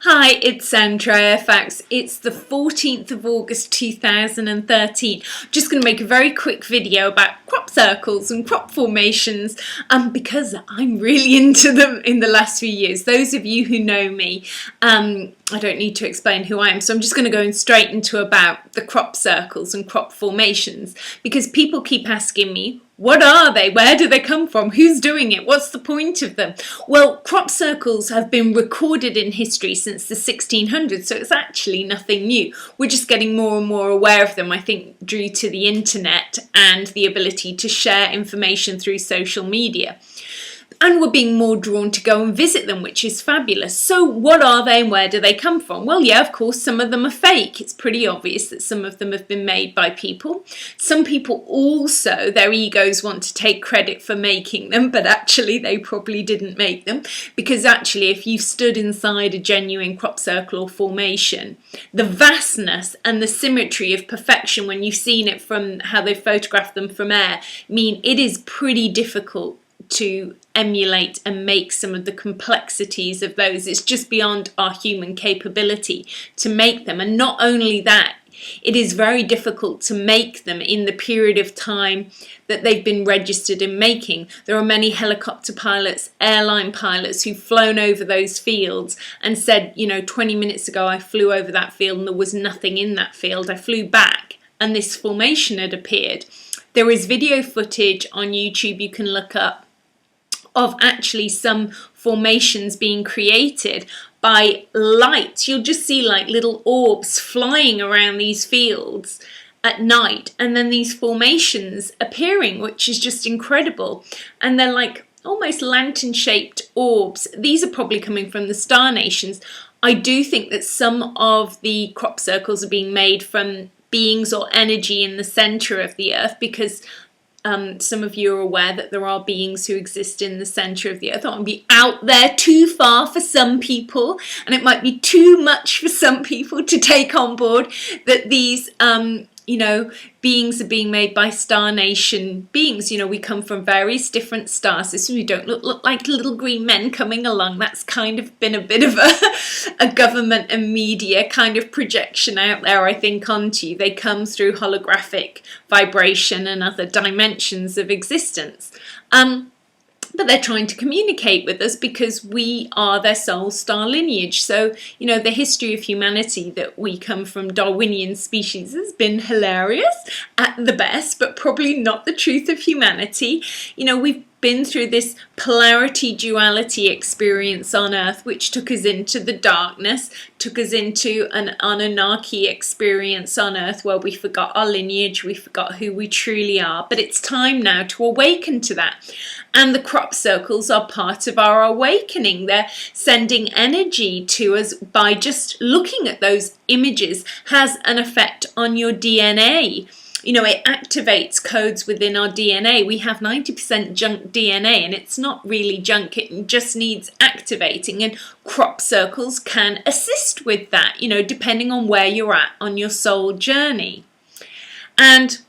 Hi, it's Andrea Foulkes. It's the 14th of August 2013. Just going to make a very quick video about crop circles and crop formations because I'm really into them in the last few years. Those of you who know me, I don't need to explain who I am, so I'm just going to go straight into about the crop circles and crop formations because people keep asking me, what are they? Where do they come from? Who's doing it? What's the point of them? Well, crop circles have been recorded in history since the 1600s, so it's actually nothing new. We're just getting more and more aware of them, I think, due to the internet and the ability to share information through social media. And we're being more drawn to go and visit them, which is fabulous. So what are they and where do they come from? Well, yeah, of course, some of them are fake. It's pretty obvious that some of them have been made by people. Some people also, their egos want to take credit for making them, but actually they probably didn't make them. Because actually, if you've stood inside a genuine crop circle or formation, the vastness and the symmetry of perfection when you've seen it from how they photographed them from air mean it is pretty difficult to emulate and make some of the complexities of those. It's just beyond our human capability to make them. And not only that, it is very difficult to make them in the period of time that they've been registered in making. There are many helicopter pilots, airline pilots who've flown over those fields and said, 20 minutes ago I flew over that field and there was nothing in that field. I flew back and this formation had appeared. There is video footage on YouTube you can look up of actually some formations being created by light. You'll just see like little orbs flying around these fields at night and then these formations appearing, which is just incredible. And they're like almost lantern shaped orbs. These are probably coming from the star nations. I do think that some of the crop circles are being made from beings or energy in the center of the earth because some of you are aware that there are beings who exist in the center of the earth. That might be out there too far for some people, and it might be too much for some people to take on board that these beings are being made by star nation beings. We come from various different star systems. We don't look like little green men coming along. That's kind of been a bit of a government and media kind of projection out there, I think, onto you. They come through holographic vibration and other dimensions of existence. But they're trying to communicate with us because we are their soul star lineage. So, the history of humanity that we come from Darwinian species has been hilarious at the best, but probably not the truth of humanity. We've been through this polarity duality experience on Earth, which took us into the darkness, took us into an Anunnaki experience on Earth where we forgot our lineage, we forgot who we truly are. But it's time now to awaken to that. And the crop circles are part of our awakening. They're sending energy to us by just looking at those images has an effect on your DNA. It activates codes within our DNA. We have 90% junk DNA, and it's not really junk, it just needs activating, and crop circles can assist with that, depending on where you're at on your soul journey. And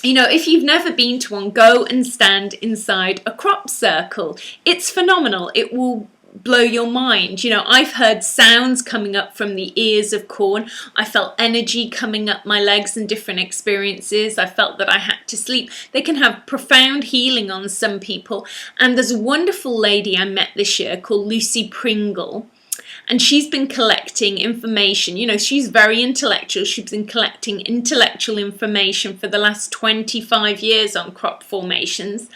if you've never been to one, go and stand inside a crop circle. It's phenomenal. It will blow your mind. I've heard sounds coming up from the ears of corn. I felt energy coming up my legs and different experiences. I felt that I had to sleep. They can have profound healing on some people. And there's a wonderful lady I met this year called Lucy Pringle. And she's been collecting information. She's very intellectual. She's been collecting intellectual information for the last 25 years on crop formations.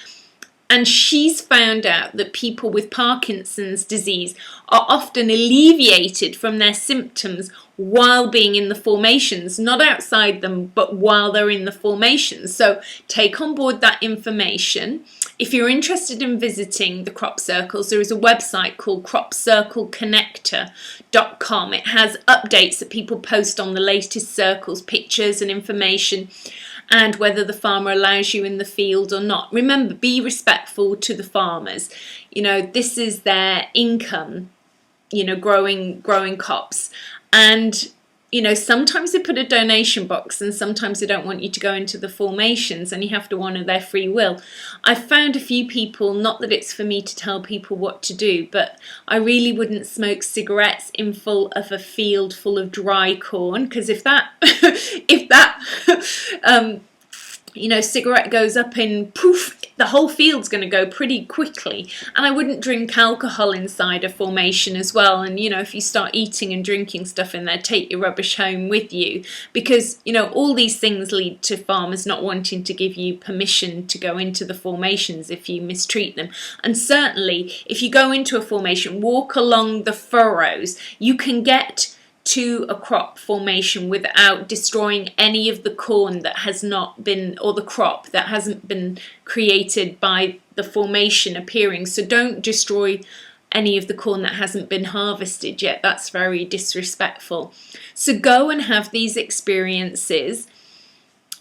And she's found out that people with Parkinson's disease are often alleviated from their symptoms while being in the formations, not outside them, but while they're in the formations. So take on board that information. If you're interested in visiting the crop circles, there is a website called cropcircleconnector.com. It has updates that people post on the latest circles, pictures and information, and whether the farmer allows you in the field or not. Remember, be respectful to the farmers. This is their income, growing crops. And you know, sometimes they put a donation box and sometimes they don't want you to go into the formations and you have to honour their free will. I've found a few people, not that it's for me to tell people what to do, but I really wouldn't smoke cigarettes in full of a field full of dry corn, because if that you know, cigarette goes up in poof, the whole field's going to go pretty quickly. And I wouldn't drink alcohol inside a formation as well. And, you know, if you start eating and drinking stuff in there, take your rubbish home with you, because, you know, all these things lead to farmers not wanting to give you permission to go into the formations if you mistreat them. And certainly if you go into a formation, walk along the furrows, you can get to a crop formation without destroying any of the corn that has not been, or the crop that hasn't been created by the formation appearing. So don't destroy any of the corn that hasn't been harvested yet. That's very disrespectful. So go and have these experiences,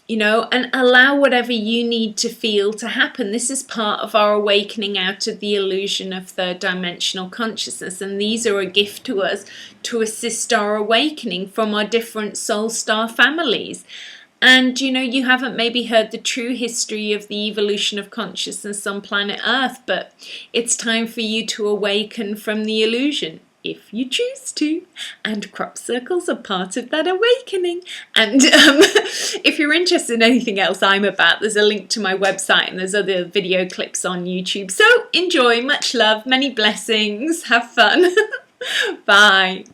you know, and allow whatever you need to feel to happen. This is part of our awakening out of the illusion of third dimensional consciousness, and these are a gift to us to assist our awakening from our different soul star families. And, you know, you haven't maybe heard the true history of the evolution of consciousness on planet Earth, but it's time for you to awaken from the illusion, if you choose to, and crop circles are part of that awakening. And if you're interested in anything else I'm about, there's a link to my website and there's other video clips on YouTube. So enjoy, much love, many blessings, have fun. Bye.